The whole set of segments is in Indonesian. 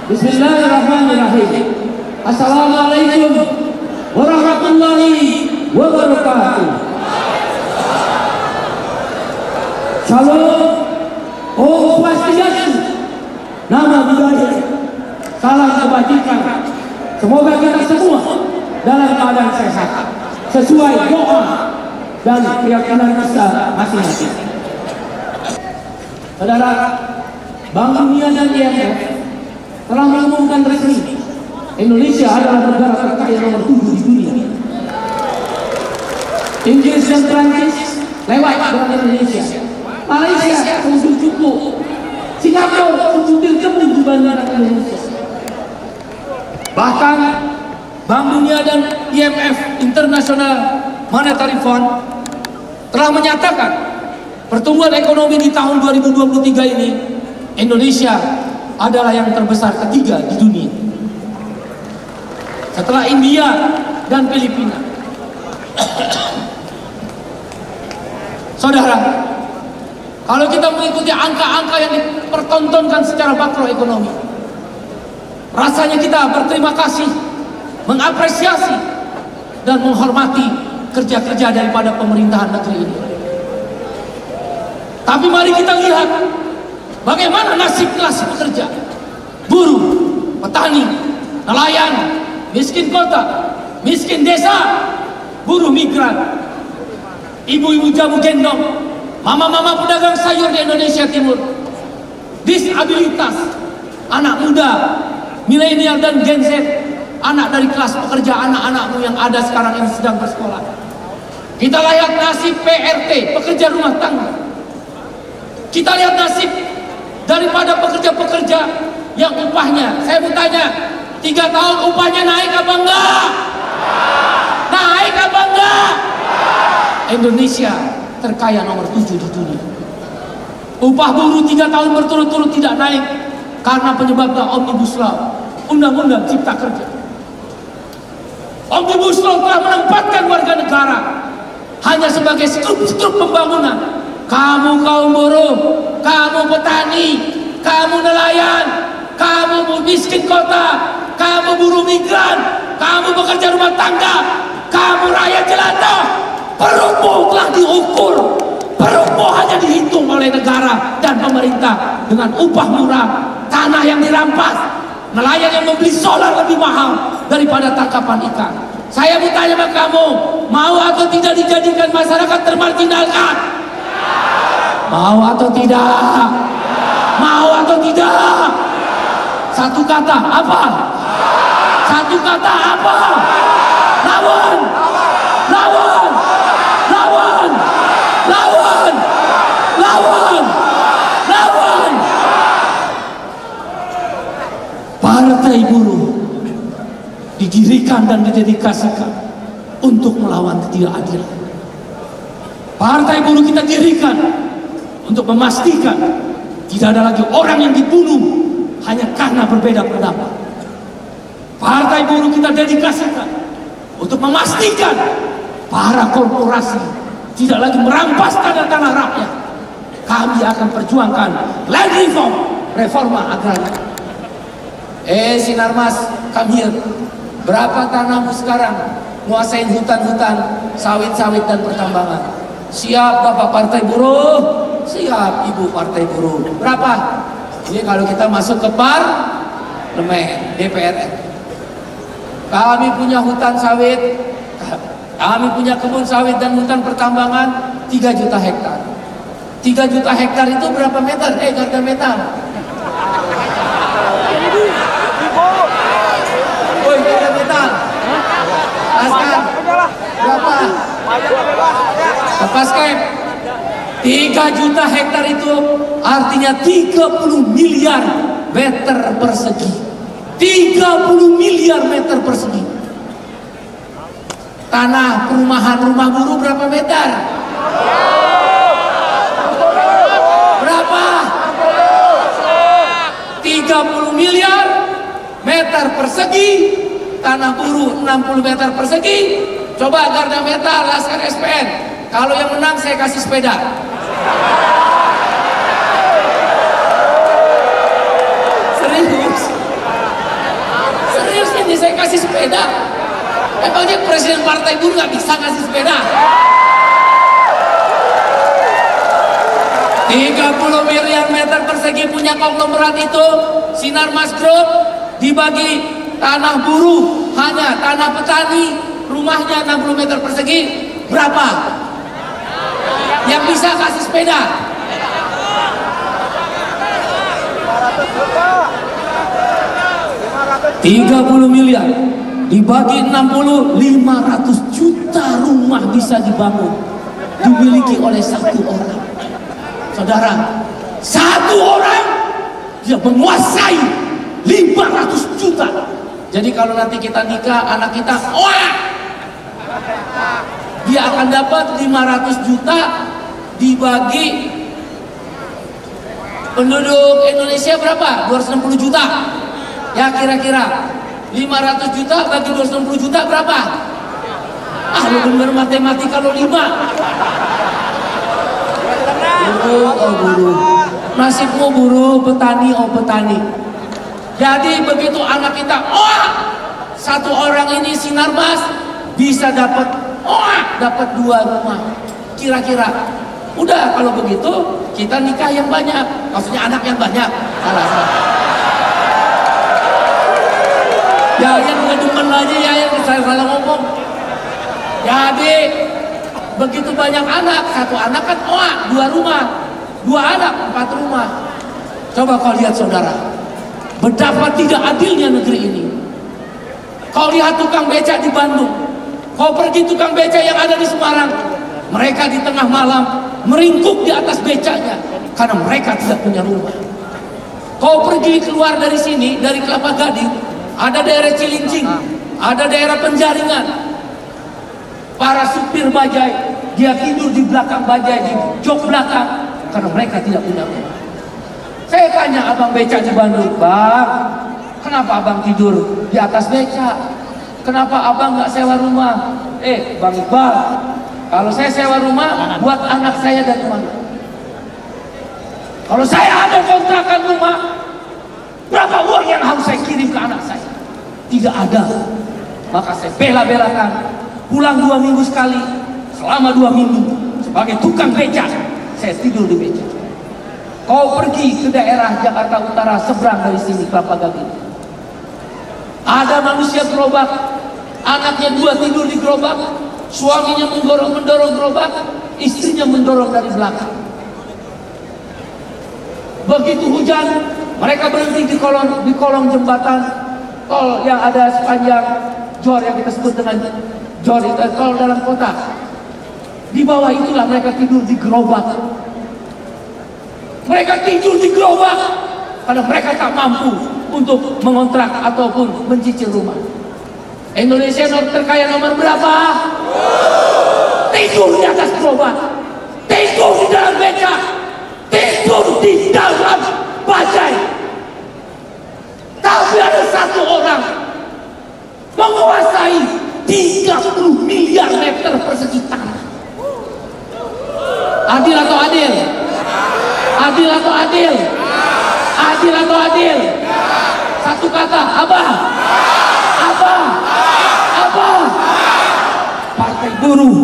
Bismillahirrahmanirrahim. Assalamualaikum warahmatullahi wabarakatuh. Shalom, Om Swastiastu, nama budaya, salam kebajikan. Semoga kita semua dalam keadaan sehat, sesuai doa dan keyakinan kita masing-masing. Saudara, Bank Dunia dan IMF telah mengumumkan resmi Indonesia adalah negara terkaya nomor 7 di dunia. Inggris dan Prancis lewat dengan Indonesia. Malaysia sujud cukup. Singapura sujud kebun dibandingkan Indonesia. Bahkan Bank Dunia dan IMF International Monetary Fund telah menyatakan pertumbuhan ekonomi di tahun 2023 ini Indonesia adalah yang terbesar ketiga di dunia setelah India dan Filipina. Saudara, kalau kita mengikuti angka-angka yang dipertontonkan secara makroekonomi, rasanya kita berterima kasih, mengapresiasi dan menghormati kerja-kerja daripada pemerintahan negeri ini. Tapi mari kita lihat bagaimana nasib kelas pekerja, buruh, petani, nelayan, miskin kota, miskin desa, buruh migran, ibu-ibu jamu gendong, mama-mama pedagang sayur di Indonesia Timur, disabilitas, anak muda, milenial dan Gen Z, anak dari kelas pekerja, anak-anakmu yang ada sekarang ini sedang bersekolah. Kita lihat nasib PRT, pekerja rumah tangga. Kita lihat nasib daripada pekerja-pekerja yang upahnya, saya mau tanya, 3 tahun upahnya naik apa enggak? Naik apa enggak? Indonesia terkaya nomor 7 di dunia. Upah buruh 3 tahun berturut-turut tidak naik karena penyebabnya Omnibus Law, Undang-Undang Cipta Kerja. Omnibus Law telah menempatkan warga negara hanya sebagai skrup-skrup pembangunan. Kamu kaum buruh, kamu petani, kamu nelayan, kamu miskin kota, kamu buruh migran, kamu pekerja rumah tangga, kamu rakyat jelata, perutmu telah diukur, perutmu hanya dihitung oleh negara dan pemerintah dengan upah murah, tanah yang dirampas, nelayan yang membeli solar lebih mahal daripada tangkapan ikan. Saya mau tanya sama kamu, mau atau tidak dijadikan masyarakat termarginalkan? Mau atau tidak? Mau atau tidak? Satu kata apa? Satu kata apa? Lawan! Lawan! Lawan! Lawan! Lawan! Lawan! Partai Buruh didirikan dan didedikasikan untuk melawan ketidakadilan. Partai Buruh kita dirikan untuk memastikan tidak ada lagi orang yang dibunuh hanya karena berbeda pendapat. Partai Buruh kita dedikasikan untuk memastikan para korporasi tidak lagi merampas tanah-tanah rakyat. Kami akan perjuangkan land reform, reforma agraria. Sinarmas, come here. Berapa tanahmu sekarang nguasain hutan-hutan, sawit-sawit dan pertambangan? Siap Bapak Partai Buruh? Siap Ibu Partai Buruh. Berapa? Ini kalau kita masuk ke parlemen, DPR. Kami punya hutan sawit, kami punya kebun sawit dan hutan pertambangan 3 juta hektar. 3 juta hektar itu berapa meter? Garda meter. Woi, garda meter. Laskan. Berapa? Lepaskan. 3 juta hektar itu artinya 30 miliar meter persegi. 30 miliar meter persegi. Tanah perumahan rumah buruh berapa meter? Berapa? 30 miliar meter persegi. Tanah buruh 60 meter persegi. Coba Garda Meter, Laskar SPN. Kalau yang menang saya kasih sepeda. Serius. Partai Buruh nggak bisa kasih sepeda. 30 miliar meter persegi punya konglomerat itu Sinarmas Group, dibagi tanah buruh, hanya tanah petani, rumahnya 60 meter persegi, berapa yang bisa kasih sepeda? 30 miliar dibagi 60, 500 juta rumah bisa dibangun, dimiliki oleh satu orang. Saudara, satu orang dia menguasai 500 juta. Jadi kalau nanti kita nikah, anak kita, wah, dia akan dapat 500 juta dibagi penduduk Indonesia berapa? 260 juta. Ya kira-kira 500 juta bagi 260 juta berapa? Ah, lu bener matematika lo 5. Buruh, oh buruh. Nasibmu buruh, petani, oh petani. Jadi begitu anak kita, oh, satu orang ini Sinarmas bisa dapat, oh, dapat 2 rumah. Kira-kira, udah kalau begitu kita nikah yang banyak. Maksudnya anak yang banyak. Salah. Ya yang ngedemen aja ya yang saya salah ngomong. Jadi begitu banyak anak, satu anak kan, oh, 2 rumah, 2 anak, 4 rumah. Coba kau lihat saudara, betapa tidak adilnya negeri ini. Kau lihat tukang beca di Bandung, kau pergi tukang beca yang ada di Semarang, mereka di tengah malam meringkuk di atas becanya karena mereka tidak punya rumah. Kau pergi keluar dari sini, dari Kelapa Gading, ada daerah Cilincing, ada daerah Penjaringan. Para supir bajai, dia tidur di belakang bajai, di jok belakang, karena mereka tidak punya rumah. Saya tanya abang beca di Bandung, Bang, kenapa abang tidur di atas beca? Kenapa abang nggak sewa rumah? Bang Iqbal, kalau saya sewa rumah, buat anak saya dari mana? Kalau saya ada kontrakan rumah, berapa uang yang harus saya kirim ke anak saya? Tidak ada. Maka saya bela-belakan pulang 2 minggu sekali, selama 2 minggu sebagai tukang beca, saya tidur di beca. Kau pergi ke daerah Jakarta Utara seberang dari sini, Kelapa Gading, ada manusia gerobak, anaknya 2 tidur di gerobak, suaminya mendorong gerobak, istrinya mendorong dari belakang. Begitu hujan, mereka berhenti di kolong jembatan tol yang ada sepanjang jor yang kita sebut dengan jor tol dalam kota. Di bawah itulah mereka tidur di gerobak. Mereka tidur di gerobak karena mereka tak mampu untuk mengontrak ataupun mencicil rumah. Indonesia terkaya nomor berapa? Tidur di atas gerobak, tidur di dalam beca, tidur di dalam bajai. Tapi ada satu orang menguasai 30 miliar meter persegi tanah. Adil atau adil? Adil atau adil? Adil atau adil? Satu kata, Abah. Abah. Abah. Partai Buruh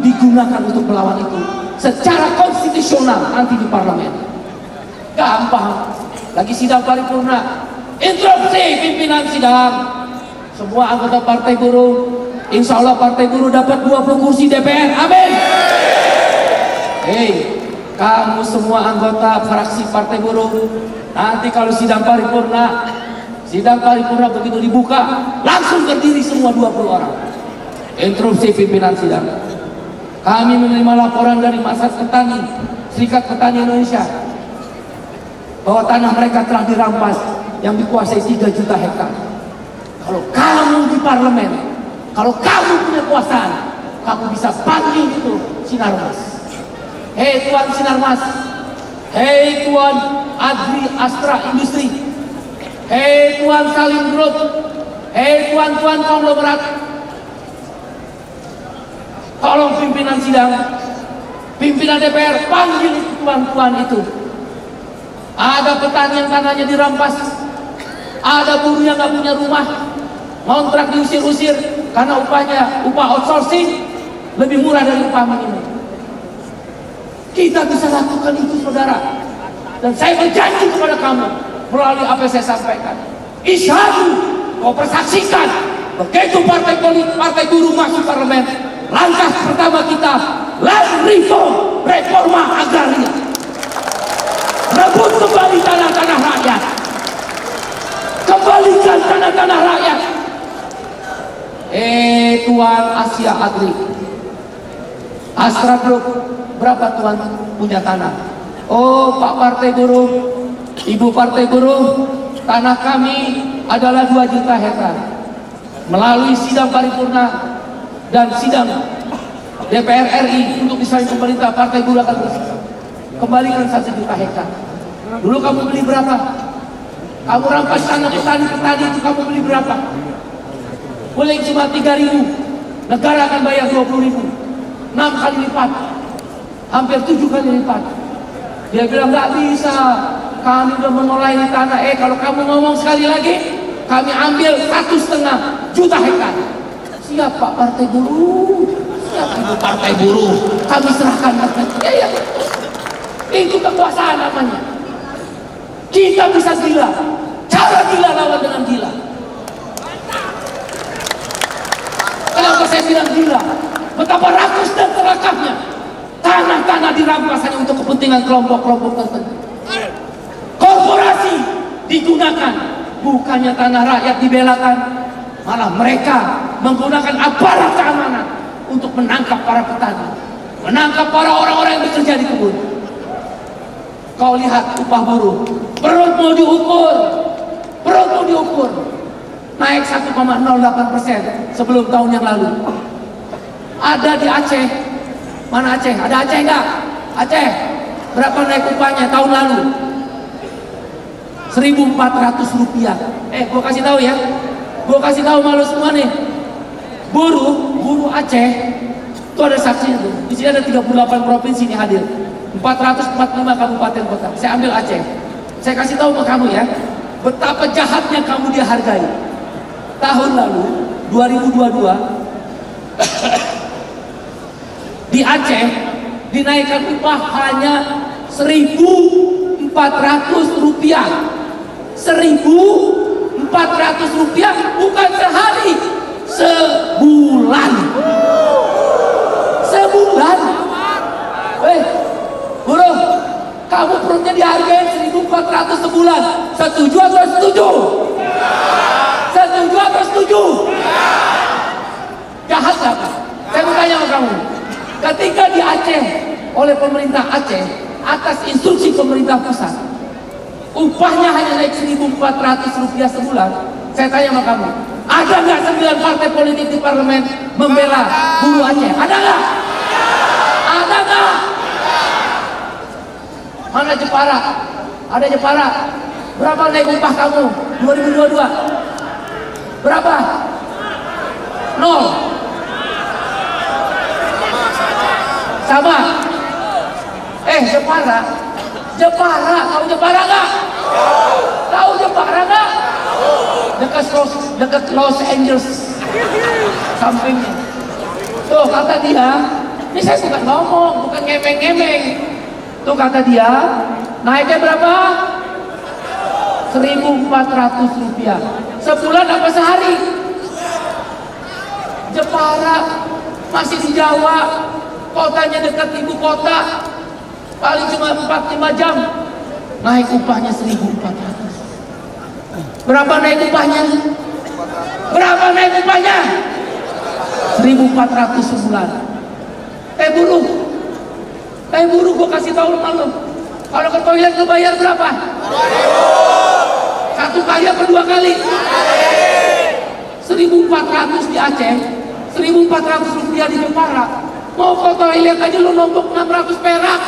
digunakan untuk melawan itu secara konstitusional nanti di parlemen. Gampang. Lagi sidang paripurna, interupsi pimpinan sidang. Semua anggota Partai Buruh, insya Allah Partai Buruh dapat 20 kursi DPR. Amin. Hei, kamu semua anggota fraksi Partai Buruh, nanti kalau sidang paripurna begitu dibuka, langsung berdiri semua 20 orang. Interupsi pimpinan sidang. Kami menerima laporan dari Masa Petani, Serikat Petani Indonesia, bahwa tanah mereka telah dirampas yang dikuasai 3 juta hektar. Kalau kamu di parlemen, kalau kamu punya kuasaan, kamu bisa panggil itu Sinarmas. Hei Tuan Sinarmas, hei Tuan Agri Astra Industri, hei Tuan Salim Group, hei Tuan-tuan konglomerat, tolong pimpinan sidang, pimpinan DPR, panggil itu tuan-tuan itu. Ada petani yang tanahnya dirampas, ada buruh yang gak punya rumah, kontrak diusir-usir, karena upah outsourcing lebih murah dari upah minimum. Kita bisa lakukan itu, saudara. Dan saya berjanji kepada kamu melalui apa yang saya sampaikan. Isyhadu, kau persaksikan, begitu partai buruh masuk parlemen, langkah pertama kita land reform, reforma agraria. Rebut kembali tanah-tanah rakyat. Kembalikan tanah-tanah rakyat. Tuan Asia Agri, Astra Group, berapa tuan punya tanah? Oh, Pak Partai Buruh, Ibu Partai Buruh, tanah kami adalah 2 juta hektar. Melalui sidang paripurna dan sidang DPR RI untuk disahkan pemerintah, Partai Buruh akan bersikap kembalikan 1 juta hektar. Dulu kamu beli berapa? Kamu rampas tanah petani-petani itu kamu beli berapa? Boleh cuma 3.000, negara akan bayar 20.000, 6 kali lipat, hampir 7 kali lipat. Dia bilang nggak bisa, kami udah menolak ini tanah. Kalau kamu ngomong sekali lagi, kami ambil 1,5 juta hektar. Siap Pak Partai Buruh, siap Ibu Partai Buruh, kami serahkan. Ya, itu kekuasaan namanya. Kita bisa gila, cara gila lawan dengan gila. Kenapa saya bilang gila? Betapa rakus dan terakapnya tanah-tanah dirampas hanya untuk kepentingan kelompok-kelompok tertentu. Korporasi digunakan, bukannya tanah rakyat dibelakan, malah mereka menggunakan aparat keamanan untuk menangkap para petani, menangkap para orang-orang yang bekerja di kebun. Kau lihat upah buruh, perut mau diukur, naik 1,08% sebelum tahun yang lalu. Ada di Aceh, mana Aceh? Ada Aceh enggak? Aceh, berapa naik upahnya tahun lalu? 1.400 rupiah. Gua kasih tahu ya, gua kasih tahu malu semua nih. Buruh Aceh, itu ada saksinya tuh. Di sini ada 38 provinsi ini hadir. 445 kabupaten kota. Saya ambil Aceh. Saya kasih tahu ke kamu ya, betapa jahatnya kamu dihargai. Tahun lalu 2022 di Aceh dinaikkan upah hanya 1.400 rupiah. 1.400 rupiah bukan sehari, sebulan. Buruh, kamu perutnya dihargai 1.400 sebulan. Setuju atau setuju? Setuju atau setuju? Jahat gak Pak? Saya mau tanya sama kamu. Ketika di Aceh, oleh pemerintah Aceh, atas instruksi pemerintah pusat, upahnya hanya naik 1.400 rupiah sebulan. Saya tanya sama kamu, ada nggak 9 partai politik di parlemen membela buruh Aceh? Ada nggak? Ada nggak? Mana Jepara? Ada Jepara. Berapa naik upah kamu 2022? Berapa? 0. Sama. Jepara, tahu Jepara nggak? Tahu Jepara nggak? Dekat Los Angeles, sampingnya. Tuh kata dia, ini saya bukan ngomong, bukan ngemeng-ngemeng. Tuh kata dia, naiknya berapa? 1.400 rupiah. Sebulan apa sehari? Jepara masih di Jawa, kotanya dekat ibu kota, paling cuma 4-5 jam, naik upahnya 1.400. Berapa naik upahnya? 1.400 sebulan. Buruh, gua kasih tahu sama lu. Kalau ke toilet lu bayar berapa? 1 kali apa 2 kali? 1.400 di Aceh, 1.400 rupiah di Jepara. Mau ke toilet aja lu nombok 600 perak.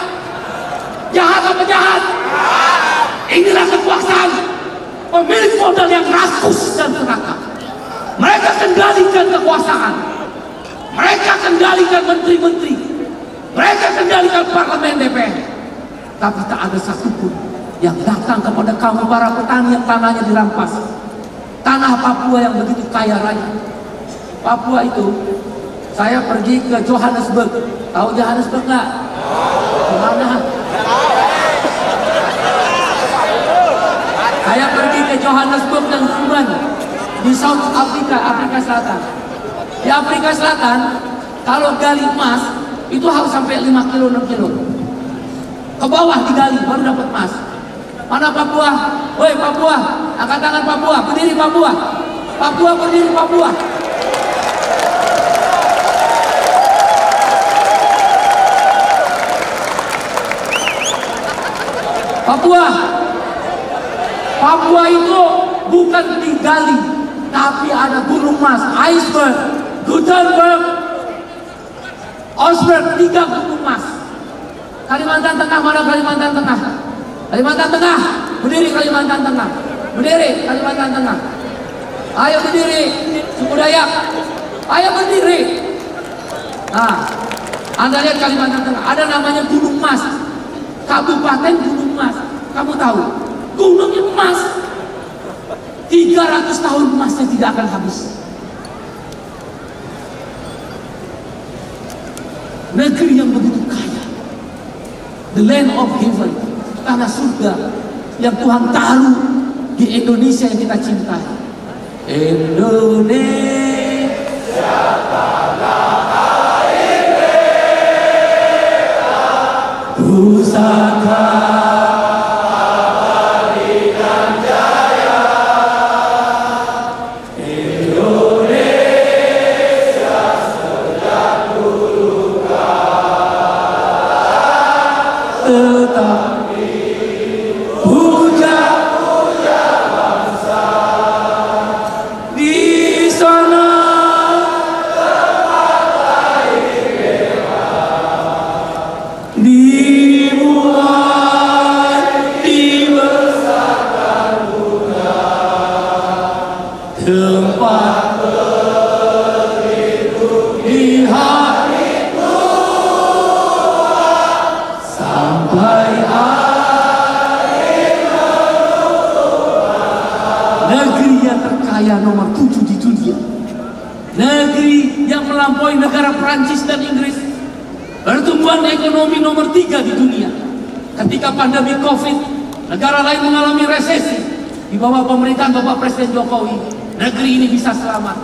Jahat apa jahat? Inilah kekuasaan pemilik modal yang rakus dan serakah. Mereka kendalikan kekuasaan, mereka kendalikan menteri-menteri, mereka kendalikan parlemen DPR. Tapi tak ada satupun yang datang kepada kamu para petani yang tanahnya dirampas, tanah Papua yang begitu kaya raya. Papua itu, saya pergi ke Johannesburg. Tahu Johannesburg nggak? Mana? Saya pergi ke Johannesburg dan Durban di South Africa, Afrika Selatan. Di Afrika Selatan, kalau gali emas itu harus sampai 5 kilo, 6 kilo. Ke bawah digali baru dapat emas. Mana Papua? Woi Papua, angkat tangan Papua, berdiri Papua. Papua berdiri Papua. Papua. Papua itu bukan digali, tapi ada gunung emas, iceberg, Gutenberg, Osberg, 3 gunung emas. Kalimantan Tengah, mana Kalimantan Tengah? Kalimantan Tengah, berdiri Kalimantan Tengah. Berdiri Kalimantan Tengah. Ayo berdiri, suku Dayak. Ayo berdiri. Nah, Anda lihat Kalimantan Tengah, ada namanya gunung emas. Kabupaten gunung emas. Kamu tahu, gunungnya emas. 300 tahun emasnya tidak akan habis. Negeri yang begitu kaya, the land of heaven, tanah surga yang Tuhan taruh di Indonesia yang kita cintai. Indonesia tanah air pusaka abadi dan jaya. Indonesia sejak dulu tetap puja-puja bangsa di sana tempat lahir mereka dimulai dibesarkan Bunda, tempat berlindung di hari tua sampai akhir negeri yang terkaya nomor 7 di dunia, negeri yang melampaui negara Prancis dan Inggris, pertumbuhan ekonomi nomor 3 di dunia. Ketika pandemi COVID, negara lain mengalami resesi, di bawah pemerintahan Bapak Presiden Jokowi, negeri ini bisa selamat.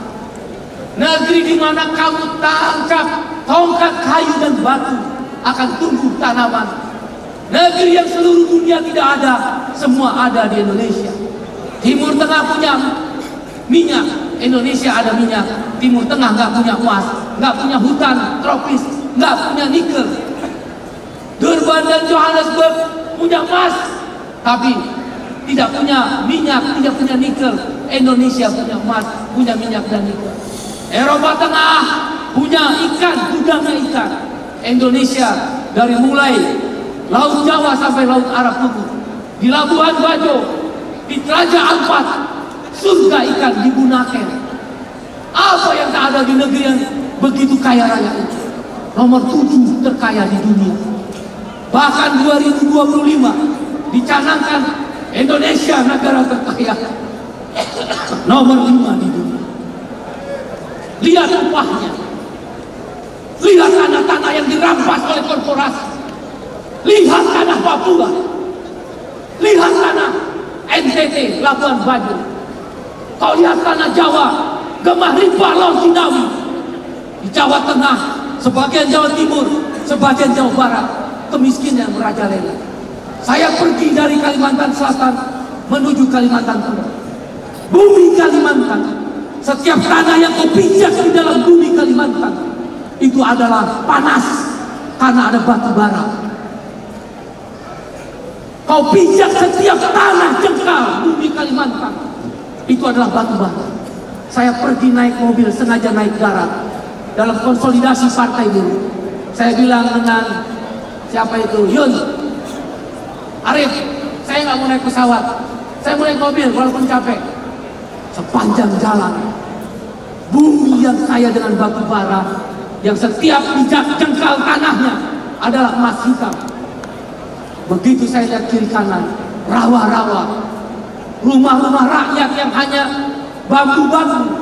Negeri di mana kamu tangkap tongkat kayu dan batu akan tumbuh tanaman. Negeri yang seluruh dunia tidak ada, semua ada di Indonesia. Timur Tengah punya minyak, Indonesia ada minyak. Timur Tengah nggak punya emas, nggak punya hutan tropis, nggak punya nikel. Durban dan Johannesburg punya emas, tapi tidak punya minyak, tidak punya nikel. Indonesia punya emas, punya minyak dan nikel. Eropa Tengah punya ikan, gudangnya ikan. Indonesia dari mulai Laut Jawa sampai Laut Arab Tengah, di Labuan Bajo, di Raja Ampat, surga ikan di Bunaken. Apa yang tak ada di negeri yang begitu kaya raya itu? Nomor 7 terkaya di dunia. Bahkan 2025 dicanangkan Indonesia negara terkaya nomor 5 di dunia. Lihat upahnya, lihat tanah-tanah yang dirampas oleh korporasi, lihat tanah Papua, lihat tanah NTT, Labuan Bajo. Kau lihat tanah Jawa, Gemah Rimba, Laut Sinawi. Di Jawa Tengah, sebagian Jawa Timur, sebagian Jawa Barat, kemiskinan merajalela. Saya pergi dari Kalimantan Selatan menuju Kalimantan Tengah. Bumi Kalimantan, setiap tanah yang kau pijak di dalam bumi Kalimantan itu adalah panas karena ada batu bara. Kau pijak setiap tanah jengkal bumi Kalimantan itu adalah batu bara. Saya pergi naik mobil, sengaja naik darat dalam konsolidasi partai buruh. Saya bilang dengan siapa itu, Yun, Arif, saya nggak mau naik pesawat, saya mau naik mobil walaupun capek. Sepanjang jalan, bumi yang kaya dengan batu bara, yang setiap jengkal tanahnya adalah emas hitam. Begitu saya lihat kiri kanan, rawa-rawa, rumah-rumah rakyat yang hanya bambu-bambu,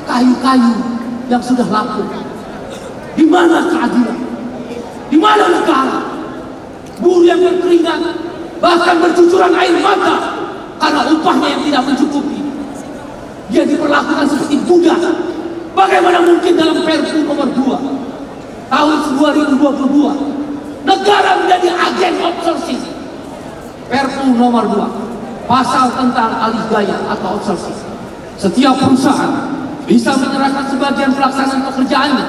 kayu-kayu yang sudah lapuk. Di mana keadilan? Di mana negara? Buruh yang berkeringat, bahkan bercucuran air mata karena upahnya yang tidak mencukupi. Dia diperlakukan seperti budak. Bagaimana mungkin dalam Perpu nomor 2 tahun 2022 negara menjadi agen outsourcing? Perpu nomor 2 pasal tentang alih daya atau outsourcing. Setiap perusahaan bisa menyerahkan sebagian pelaksanaan pekerjaannya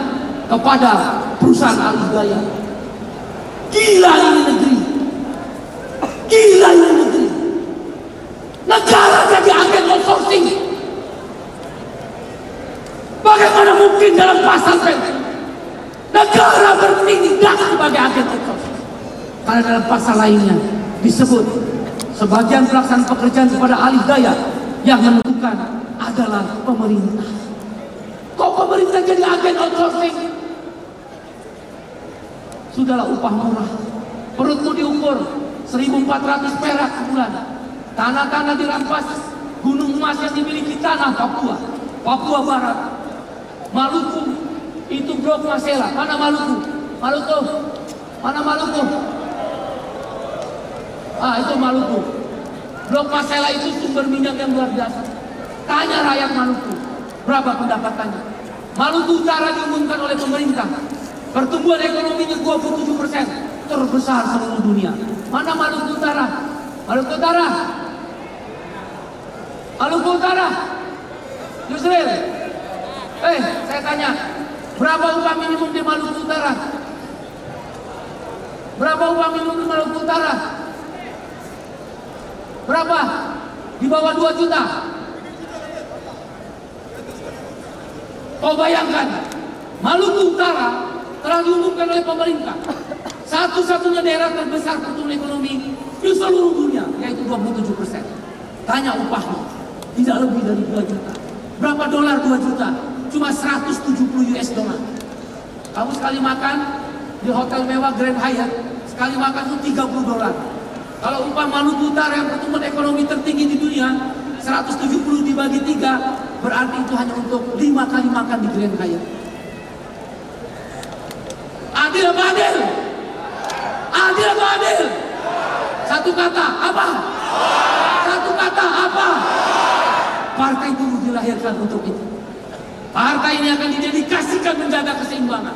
kepada perusahaan alih daya. Gila ini negeri. Gila ini negeri. Negara jadi agen outsourcing. Bagaimana mungkin dalam pasal Perpu negara bertindak sebagai agen outsourcing? Karena dalam pasal lainnya disebut sebagian pelaksanaan pekerjaan kepada alih daya yang menentukan adalah pemerintah. Kok pemerintah jadi agen outsourcing? Sudahlah upah murah, perutmu diukur 1.400 perak sebulan. Tanah-tanah dirampas, gunung emas yang dimiliki tanah Papua, Papua Barat, Maluku, itu Blok Masela. Mana Maluku? Maluku, mana Maluku? Ah, itu Maluku. Blok Masela itu sumber minyak yang luar biasa. Tanya rakyat Maluku, berapa pendapatannya? Maluku Utara diumumkan oleh pemerintah, pertumbuhan ekonominya 27%, terbesar seluruh dunia. Mana Maluku Utara? Maluku Utara? Maluku Utara? Yusril, saya tanya, berapa upah minimum di Maluku Utara? Berapa upah minimum di Maluku Utara? Berapa? Di bawah 2 juta. Kau bayangkan, Maluku Utara telah diumumkan oleh pemerintah satu-satunya daerah terbesar pertumbuhan ekonomi di seluruh dunia, yaitu 27%. Tanya upahnya, tidak lebih dari 2 juta. Berapa dolar 2 juta? Cuma 170 US dollar. Kamu sekali makan di hotel mewah Grand Hyatt, sekali makan itu 30 dolar. Kalau upah Maluku Utara yang pertumbuhan ekonomi tertinggi di dunia, 170 dibagi 3, berarti itu hanya untuk 5 kali makan di Grand Hyatt. Adil apa adil? Adil apa adil? Satu kata, apa? Satu kata, apa? Partai buruh dilahirkan untuk itu. Partai ini akan didedikasikan menjaga keseimbangan.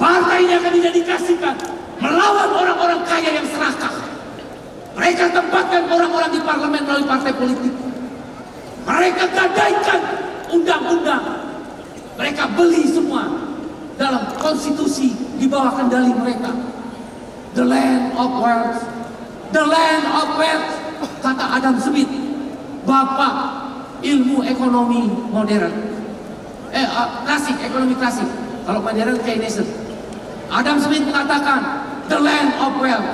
Partai ini akan didedikasikan melawan orang-orang kaya yang serakah. Mereka tempatkan orang-orang di parlemen melalui partai politik. Mereka gadaikan undang-undang. Mereka beli semua dalam konstitusi di bawah kendali mereka. The land of wealth. The land of wealth. Kata Adam Smith, bapak ilmu ekonomi modern. Klasik, ekonomi klasik. Kalau modern Keynesian. Adam Smith mengatakan the land of wealth.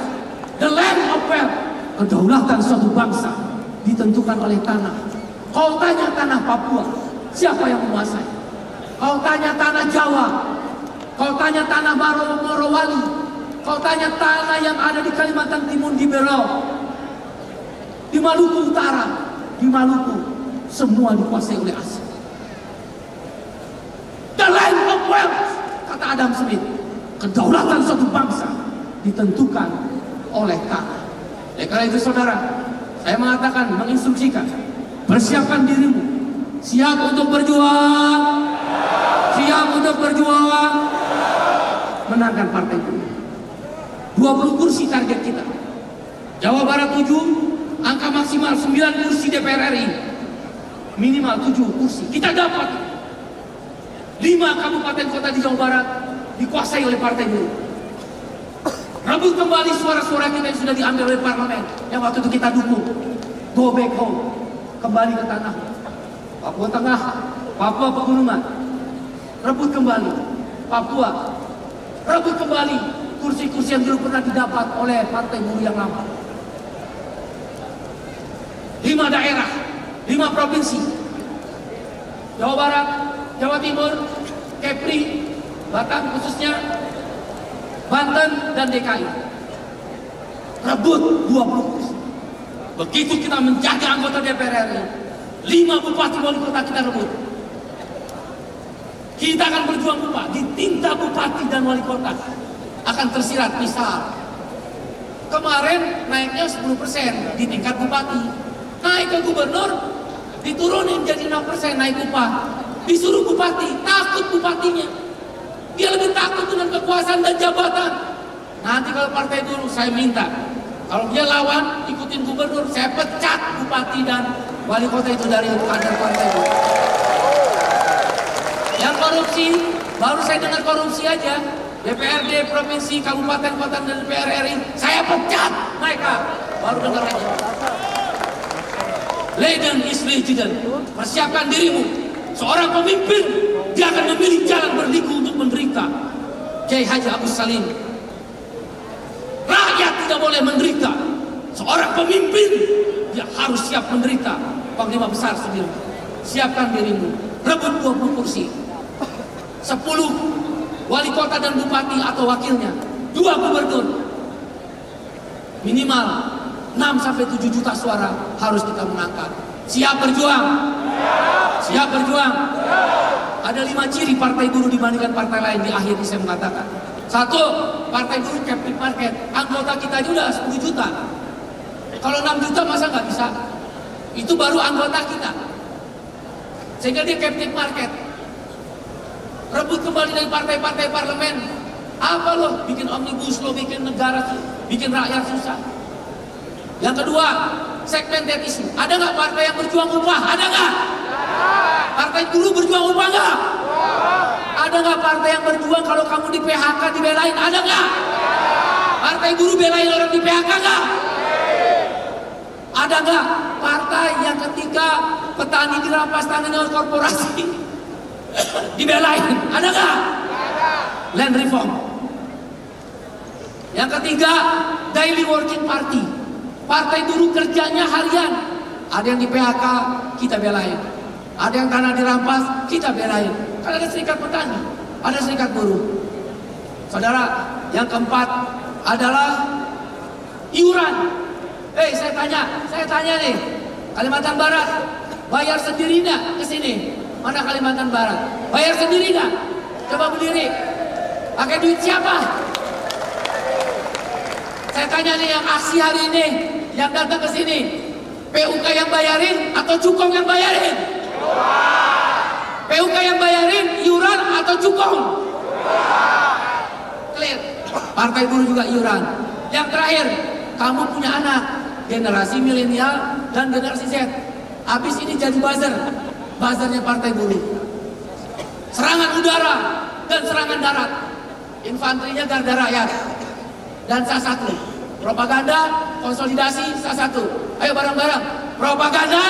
The land of wealth. Kedaulatan suatu bangsa ditentukan oleh tanah. Kau tanya tanah Papua, siapa yang menguasai? Kau tanya tanah Jawa, kau tanya tanah Morowali, kau tanya tanah yang ada di Kalimantan Timur di Berau, di Maluku Utara, di Maluku, semua dikuasai oleh asing. The land of wealth, kata Adam Smith, kedaulatan suatu bangsa ditentukan oleh tanah. Karena itu saudara, saya mengatakan, menginstruksikan, persiapkan dirimu, siap untuk berjuang, siap untuk berjuang, menangkan partai buruh. 20 kursi target kita. Jawa Barat 7, angka maksimal 9 kursi DPR RI, minimal 7 kursi. Kita dapat 5 kabupaten kota di Jawa Barat dikuasai oleh partai buruh. Rebut kembali suara-suara kita yang sudah diambil oleh parlemen, yang waktu itu kita dukung. Go back home, kembali ke tanah Papua Tengah, Papua Pegunungan. Rebut kembali Papua, rebut kembali kursi-kursi yang dulu pernah didapat oleh partai buruh yang lama. 5 daerah, 5 provinsi, Jawa Barat, Jawa Timur, Kepri, Batam khususnya, Banten dan DKI. Rebut 20 kursi. Begitu kita menjaga anggota DPR RI, 5 bupati wali kota kita rebut. Kita akan berjuang Bapak. Di tinta bupati dan wali kota akan tersirat. Misal kemarin naiknya 10% di tingkat bupati, naik ke gubernur diturunin jadi 6% naik upah. Disuruh bupati, takut bupatinya. Dia lebih takut dengan kekuasaan dan jabatan. Nanti kalau partai buruh, saya minta, kalau dia lawan, ikutin gubernur, saya pecat bupati dan wali kota itu dari kader partai buruh. Yang korupsi, baru saya dengar korupsi aja. DPRD, provinsi, kabupaten, kota, dan DPR RI, saya pecat mereka. Baru dengar aja. Leiden is legion. Persiapkan dirimu. Seorang pemimpin, dia akan memilih jalan berliku untuk menderita. Kiai Haji Agus Salim. Rakyat tidak boleh menderita. Seorang pemimpin, dia harus siap menderita. Panglima Besar sendiri. Siapkan dirimu. Rebut 20 kursi. 10 wali kota dan bupati atau wakilnya. 2 gubernur. Minimal 6-7 juta suara harus kita menangkan. Siap berjuang? Siap berjuang? Ada 5 ciri partai buruh dibandingkan partai lain. Di akhir ini saya mengatakan. 1, partai buruh captive market. Anggota kita juga 10 juta. Kalau 6 juta masa nggak bisa? Itu baru anggota kita. Sehingga dia captive market. Rebut kembali dari partai-partai parlemen. Apa loh? Bikin omnibus law, bikin negara, bikin rakyat susah. Yang kedua, segmented issue. Ada nggak partai yang berjuang upah? Ada nggak? Partai buruh berjuang upah nggak? Ada nggak partai yang berjuang kalau kamu di PHK dibelain? Ada nggak? Partai buruh belain orang di PHK nggak? Ada nggak partai yang ketika petani dirampas tangan oleh korporasi dibelain? Ada nggak? Land reform. Yang ketiga, daily working party. Partai buruh kerjanya harian. Ada yang di PHK, kita belain. Ada yang tanah dirampas, kita belain. Kan ada serikat petani, ada serikat buruh. Saudara, yang keempat adalah iuran. Saya tanya nih, Kalimantan Barat bayar sendiri nggak ke sini? Mana Kalimantan Barat? Bayar sendiri nggak? Coba berdiri. Pakai duit siapa? Saya tanya nih yang aksi hari ini, yang datang ke sini, PUK yang bayarin atau cukong yang bayarin? PUK yang bayarin, iuran atau cukong? Clear. Partai buruh juga iuran. Yang terakhir, kamu punya anak, generasi milenial dan generasi Z. Habis ini jadi buzzer, buzzernya partai buruh. Serangan udara dan serangan darat. Infanterinya garda rakyat. Dan SA1, propaganda, konsolidasi SA1. Ayo bareng-bareng, propaganda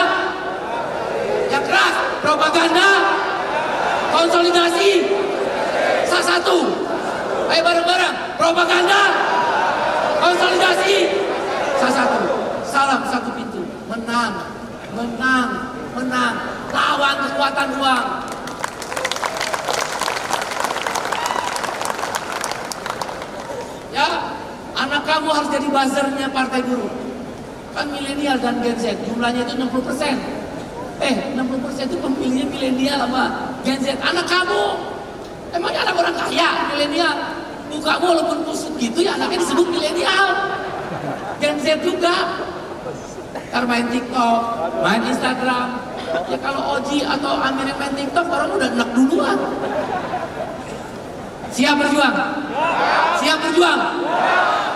yang keras, propaganda, konsolidasi SA1. Ayo bareng-bareng, propaganda, konsolidasi SA1. Salam satu pintu, menang, menang, menang, lawan kekuatan uang. Ya, anak kamu harus jadi buzzernya partai buruh. Kan milenial dan Gen Z, jumlahnya itu 60%. 60% itu pemilihnya milenial apa Gen Z. Anak kamu, emangnya anak orang kaya milenial? Mukamu walaupun kusut gitu ya anaknya disebut milenial. Gen Z juga. Ntar main TikTok, main Instagram. Ya kalau Oji atau Amir yang main TikTok, orang udah enak duluan. Siap berjuang? Siap berjuang?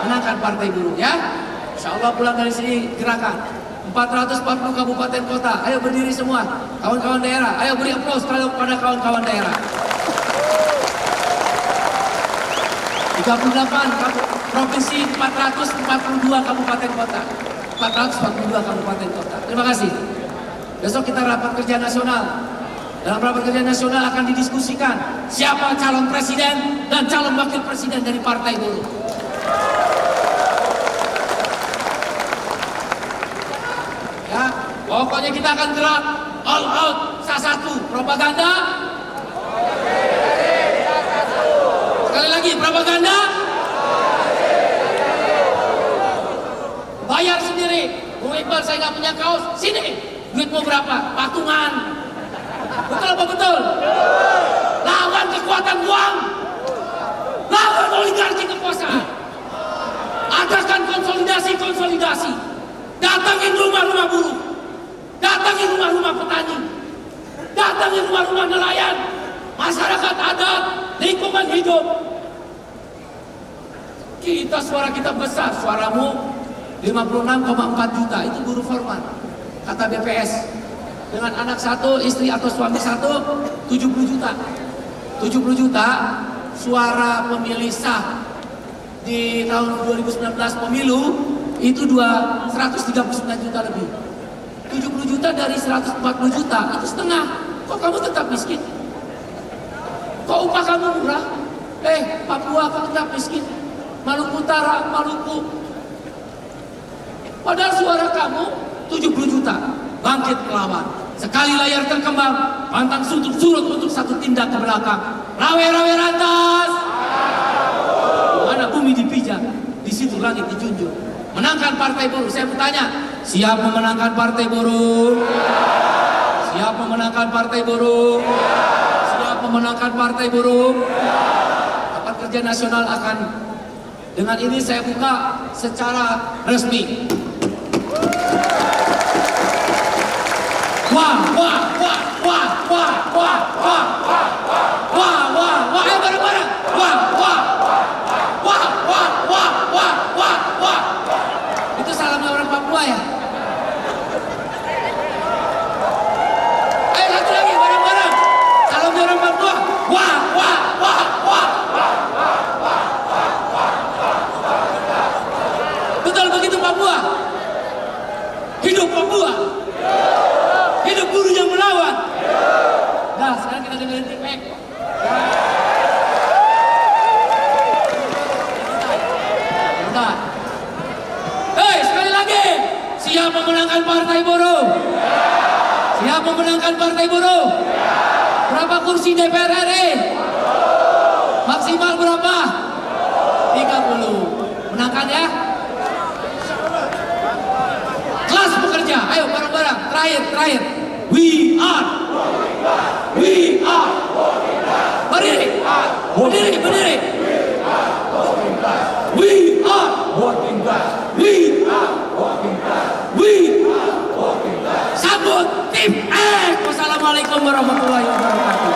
Menangkan partai buruh ya. Insya Allah pulang dari sini gerakan 440 kabupaten kota. Ayo berdiri semua kawan-kawan daerah. Ayo beri aplaus kalau pada kawan-kawan daerah. 38 provinsi, 442 kabupaten kota. 442 kabupaten kota. Terima kasih. Besok kita rapat kerja nasional. Dalam rapat kerja nasional akan didiskusikan siapa calon presiden dan calon wakil presiden dari partai buruh. Ya, pokoknya kita akan gerak all out SA1 propaganda. Sekali lagi propaganda. Bayar sendiri. Bung Iqbal, saya nggak punya kaos. Sini, duitmu berapa? Patungan. Betul apa betul? Lawan konsolidasi. Datangin rumah-rumah buruh, datangin rumah-rumah petani, datangin rumah-rumah nelayan, masyarakat adat, lingkungan hidup. Suara kita besar, suaramu 56,4 juta, itu buruh formal, kata BPS. Dengan anak satu, istri atau suami satu, 70 juta. 70 juta suara pemilih sah di tahun 2019 pemilu itu 139 juta lebih. 70 juta dari 140 juta itu setengah. Kok kamu tetap miskin? Kok upah kamu murah? Papua kok tetap miskin? Maluku Utara, Maluku. Padahal suara kamu 70 juta. Bangkit melawan. Sekali layar terkembang, pantang surut untuk satu tindak ke belakang. Rawe-rawe rantas. Mana bumi dipijak, di situ langit dijunjung. Menangkan partai buruh. Saya bertanya, siap memenangkan partai buruh? Siap memenangkan partai buruh? Siap memenangkan partai buruh? Rapat Kerja Nasional akan, dengan ini saya buka secara resmi. Wah, wah, wah, wah, wah, wah, wah, wah, wah, wah, wah, ayo bareng-bareng. Wah, wah, wah, wah, wah, wah, wah, wah. Itu salamnya orang Papua ya? Ayo satu lagi bareng-bareng. Salamnya orang Papua. Wah, wah, wah, wah. Betul begitu Papua. Hidup Papua. Hidup buruh yang melawan. Nah, sekarang kita dengerin TPK. Bentar. Sekali lagi. Siap memenangkan partai buruh? Siap memenangkan partai buruh? Berapa kursi DPR RI? Maksimal berapa? 30. Menangkan ya? Kelas pekerja, ayo bareng-bareng. Terakhir. We are. Berdiri. We are. Sambut tim X. Wassalamualaikum warahmatullahi wabarakatuh.